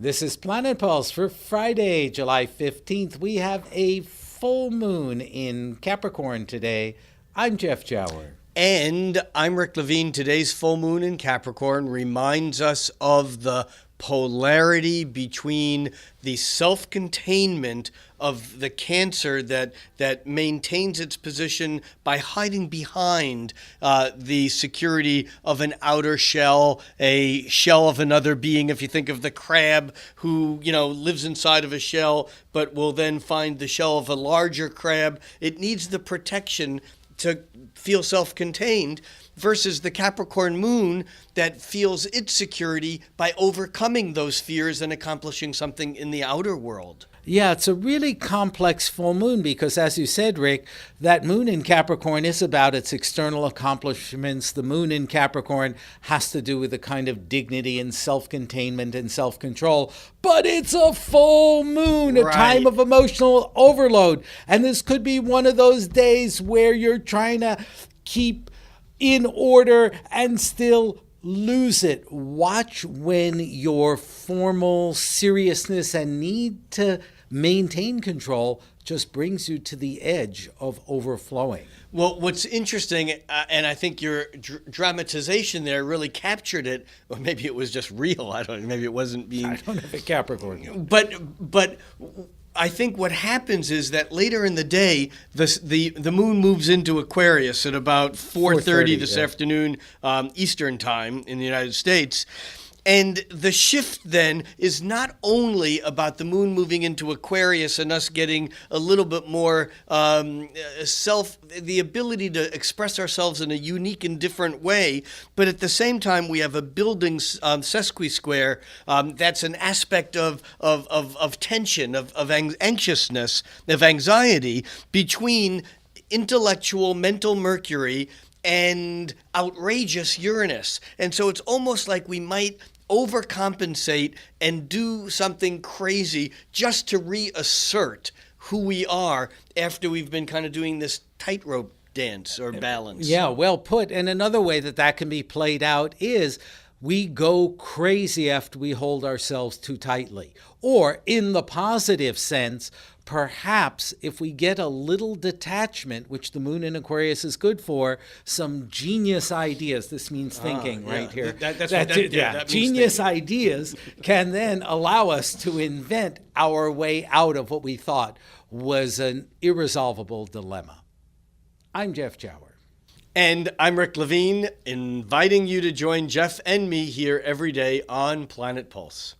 This is Planet Pulse for Friday, July 15th. We have a full moon in Capricorn today. I'm Jeff Jower. And I'm Rick Levine. Today's full moon in Capricorn reminds us of the polarity between the self-containment of the Cancer that maintains its position by hiding behind the security of an outer shell, a shell of another being. If you think of the crab who, lives inside of a shell, but will then find the shell of a larger crab, it needs the protection to feel self-contained, versus the Capricorn moon that feels its security by overcoming those fears and accomplishing something in the outer world. Yeah, it's a really complex full moon because, as you said, Rick, that moon in Capricorn is about its external accomplishments. The moon in Capricorn has to do with a kind of dignity and self-containment and self-control. But it's a full moon, a time of emotional overload. And this could be one of those days where you're trying to keep in order and still lose it. Watch when your formal seriousness and need to maintain control just brings you to the edge of overflowing. Well, what's interesting, and I think your dramatization there really captured it, or maybe it was just real. I don't know. Maybe it wasn't being. I don't know if it Capricorn. But I think what happens is that later in the day, the moon moves into Aquarius at about 4:30 this afternoon, Eastern time in the United States. And the shift then is not only about the moon moving into Aquarius and us getting a little bit more the ability to express ourselves in a unique and different way, but at the same time we have a building sesquisquare that's an aspect of tension, of anxiousness, of anxiety between intellectual, mental Mercury and outrageous Uranus. And so it's almost like we might overcompensate and do something crazy just to reassert who we are after we've been kind of doing this tightrope dance or balance. Yeah, well put. And another way that can be played out is we go crazy after we hold ourselves too tightly. Or in the positive sense, perhaps if we get a little detachment, which the moon in Aquarius is good for, some genius ideas. This means thinking right here. That genius ideas can then allow us to invent our way out of what we thought was an irresolvable dilemma. I'm Jeff Jower. And I'm Rick Levine, inviting you to join Jeff and me here every day on Planet Pulse.